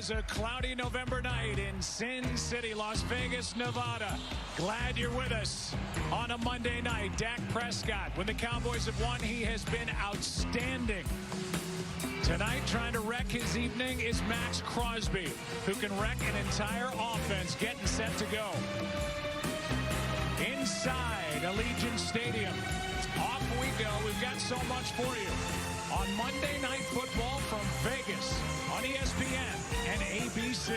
is a cloudy November night in Sin City, Las Vegas, Nevada. Glad you're with us on a Monday night. Dak Prescott, when the Cowboys have won, he has been outstanding. Tonight, trying to wreck his evening is Max Crosby, who can wreck an entire offense getting set to go. Inside Allegiant Stadium. Off we go. We've got so much for you on Monday Night Football from Vegas on ESPN and ABC.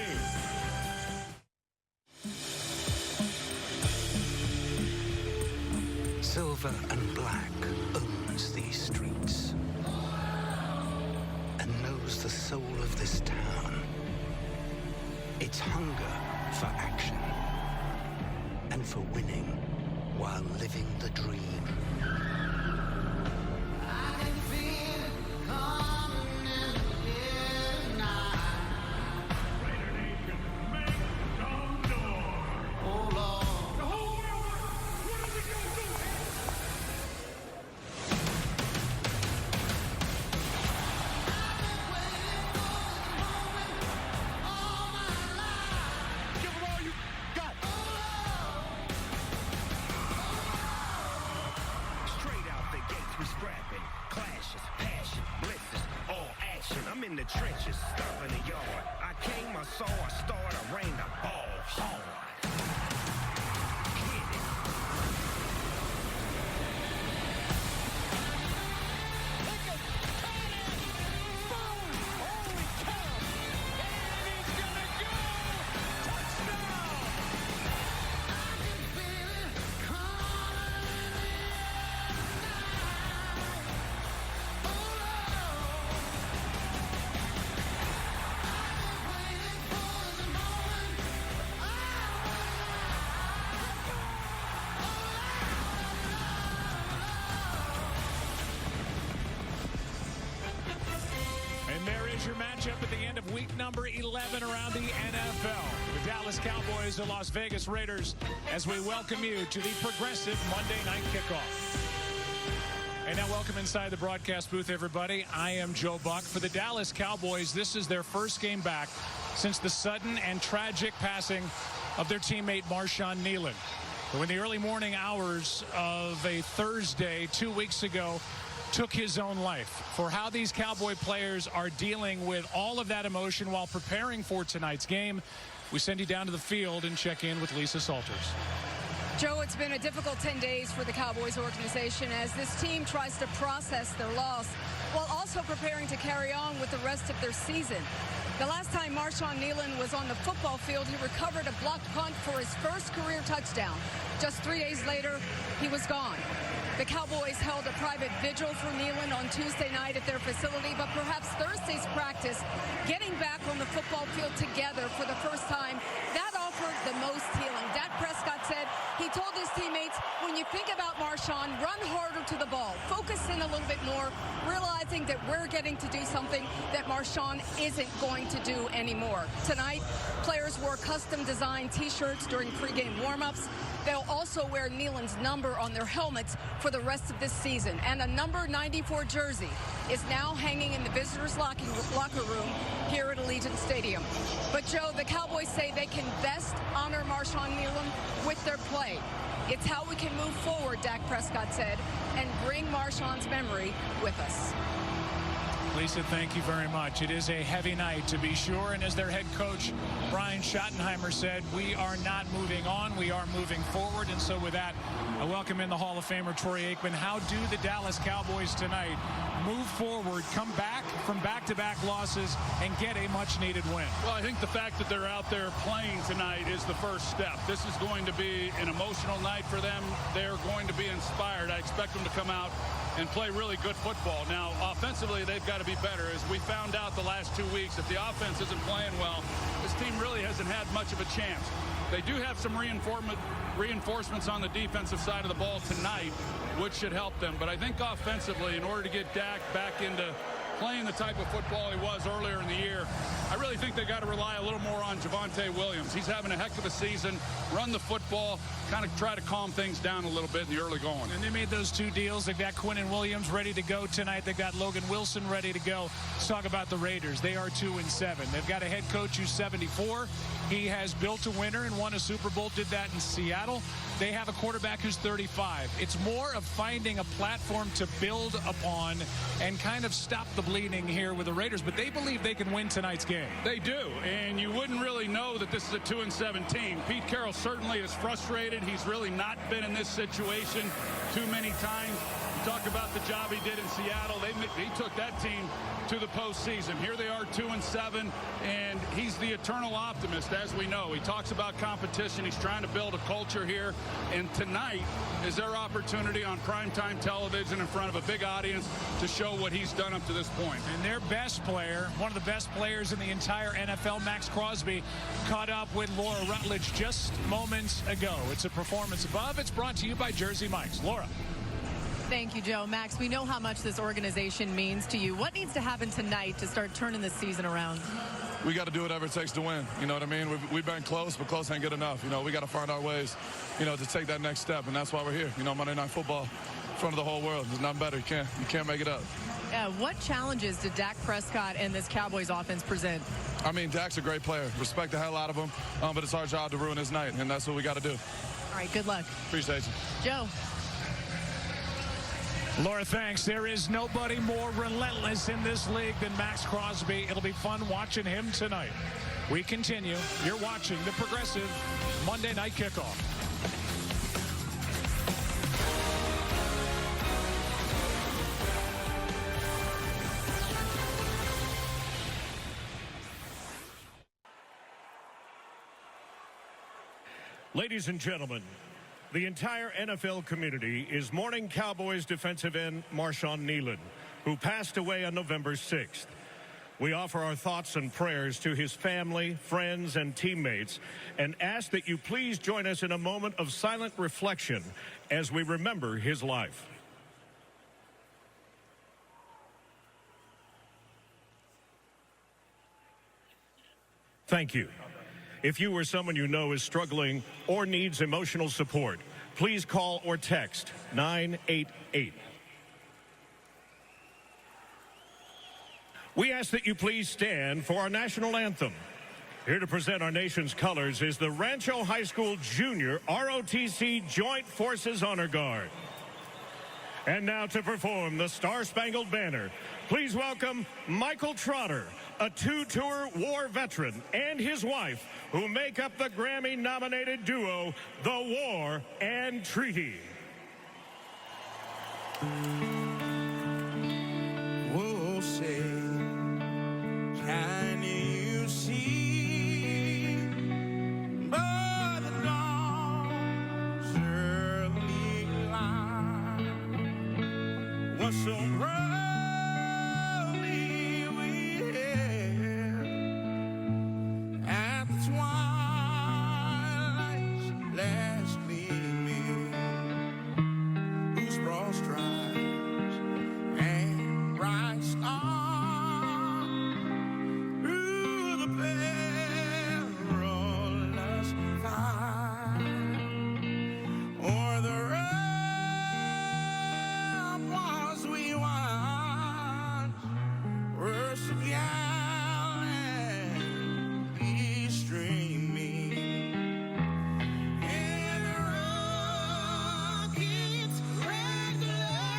Silver and black owns these streets and knows the soul of this town. It's hunger for action and for winning while living the dream. I'm in the trenches, stomping the yard. I came, I saw, I started, I rained, I ball hard. Hit it. Look at Connor forward. Holy cow. And he's going to go. Touchdown. I can feel it coming in the your matchup at the end of week number 11 around the NFL. The Dallas Cowboys, the Las Vegas Raiders, as we welcome you to the Progressive Monday Night Kickoff. And now welcome inside the broadcast booth, everybody. I am Joe Buck. For the Dallas Cowboys, this is their first game back since the sudden and tragic passing of their teammate Marshawn Kneeland, who in the early morning hours of a Thursday 2 weeks ago took his own life. For how these Cowboy players are dealing with all of that emotion while preparing for tonight's game, we send you down to the field and check in with Lisa Salters. Joe, it's been a difficult 10 days for the Cowboys organization as this team tries to process their loss while also preparing to carry on with the rest of their season. The last time Marshawn Kneeland was on the football field, he recovered a blocked punt for his first career touchdown. Just 3 days later, he was gone. The Cowboys held a private vigil for Kneeland on Tuesday night at their facility, but perhaps Thursday's practice, getting back on the football field together for the first time, that offered the most healing. Dak Prescott said he told his teammates, when you think about Marshawn, run harder to the ball, focus in a little bit more, realizing that we're getting to do something that Marshawn isn't going to do anymore. Tonight, players wore custom-designed T-shirts during pregame warm-ups. They'll also wear Kneeland's number on their helmets for the rest of this season. And a number 94 jersey is now hanging in the visitors' locker room here at Allegiant Stadium. But, Joe, the Cowboys say they can best honor Marshawn Kneeland with their play. It's how we can move forward, Dak Prescott said, and bring Marshawn's memory with us. Lisa, thank you very much. It is a heavy night, to be sure, and as their head coach, Brian Schottenheimer, said, we are not moving on, we are moving forward. And so with that, I welcome in the Hall of Famer, Troy Aikman. How do the Dallas Cowboys tonight move forward, come back from back-to-back losses, and get a much-needed win? Well, I think the fact that they're out there playing tonight is the first step. This is going to be an emotional night for them. They're going to be inspired. I expect them to come out and play really good football. Now, offensively, they've got to be better. As we found out the last 2 weeks, if the offense isn't playing well, this team really hasn't had much of a chance. They do have some reinforcements on the defensive side of the ball tonight, which should help them. But I think offensively, in order to get Dak back into playing the type of football he was earlier in the year. I really think they got to rely a little more on Javonte Williams. He's having a heck of a season. Run the football, kind of try to calm things down a little bit in the early going. And they made those 2 deals. They've got Quinnen Williams ready to go tonight. They've got Logan Wilson ready to go. Let's talk about the Raiders. They are 2-7. They've got a head coach who's 74. He has built a winner and won a Super Bowl, did that in Seattle. They have a quarterback who's 35. It's more of finding a platform to build upon and kind of stop the bleeding here with the Raiders, but they believe they can win tonight's game. They do, and you wouldn't really know that this is a 2-7 team. Pete Carroll certainly is frustrated. He's really not been in this situation too many times. You talk about the job he did in Seattle. He took that team to the postseason. Here they are 2-7, and he's the eternal optimist, as we know. He talks about competition. He's trying to build a culture here, and tonight is their opportunity on primetime television in front of a big audience to show what he's done up to this point. And their best player, one of the best players in the entire NFL, Max Crosby, caught up with Laura Rutledge just moments ago. It's a performance above. It's brought to you by Jersey Mike's. Laura. Thank you, Joe. Max, we know how much this organization means to you. What needs to happen tonight to start turning this season around? We got to do whatever it takes to win. You know what I mean? We've been close, but close ain't good enough. You know, we got to find our ways, you know, to take that next step, and that's why we're here. You know, Monday Night Football in front of the whole world. There's nothing better. You can't make it up. What challenges did Dak Prescott and this Cowboys offense present? I mean, Dak's a great player. Respect the hell out of him, but it's our job to ruin his night, and that's what we got to do. All right, good luck. Appreciate you. Joe. Laura, thanks. There is nobody more relentless in this league than Max Crosby. It'll be fun watching him tonight. We continue. You're watching the Progressive Monday Night Kickoff. Ladies and gentlemen, the entire NFL community is mourning Cowboys defensive end Marshawn Kneeland, who passed away on November 6th. We offer our thoughts and prayers to his family, friends, and teammates, and ask that you please join us in a moment of silent reflection as we remember his life. Thank you. If you or someone you know is struggling or needs emotional support, please call or text 988. We ask that you please stand for our national anthem. Here to present our nation's colors is the Rancho High School Junior ROTC Joint Forces Honor Guard. And now to perform the Star-Spangled Banner, please welcome Michael Trotter, a two-tour war veteran, and his wife, who make up the Grammy-nominated duo, The War and Treaty. Whoa, say, can you see by the dawn's early light what so proudly we hailed at the twilight's last gleaming, whose broad stripes and bright stars through the perilous fight, o'er the ramparts we watched were so gallantly streaming, and the rocket's red glare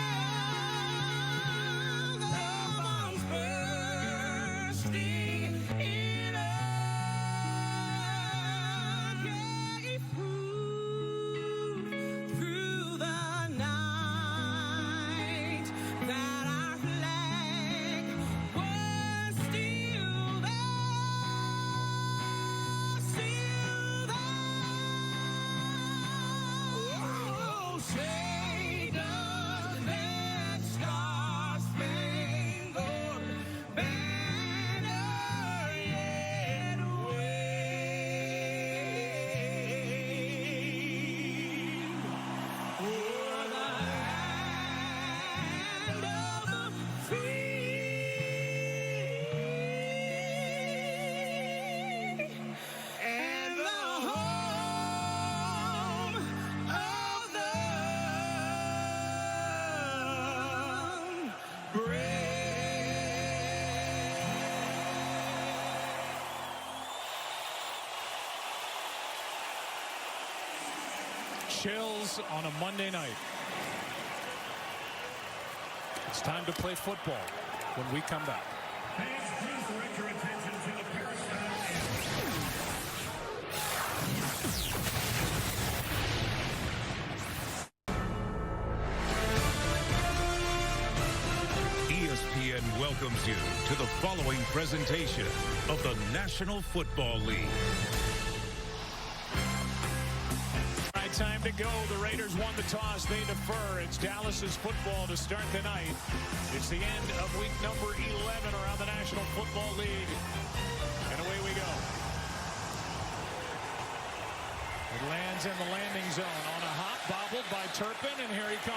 Chills on a Monday night. It's time to play football when we come back. Please direct your attention to the peristyle. ESPN welcomes you to the following presentation of the National Football League. Time to go. The Raiders won the toss. They defer. It's Dallas's football to start the night. It's the end of week number 11 around the National Football League. And away we go. It lands in the landing zone on a hop, bobbled by Turpin, and here he comes.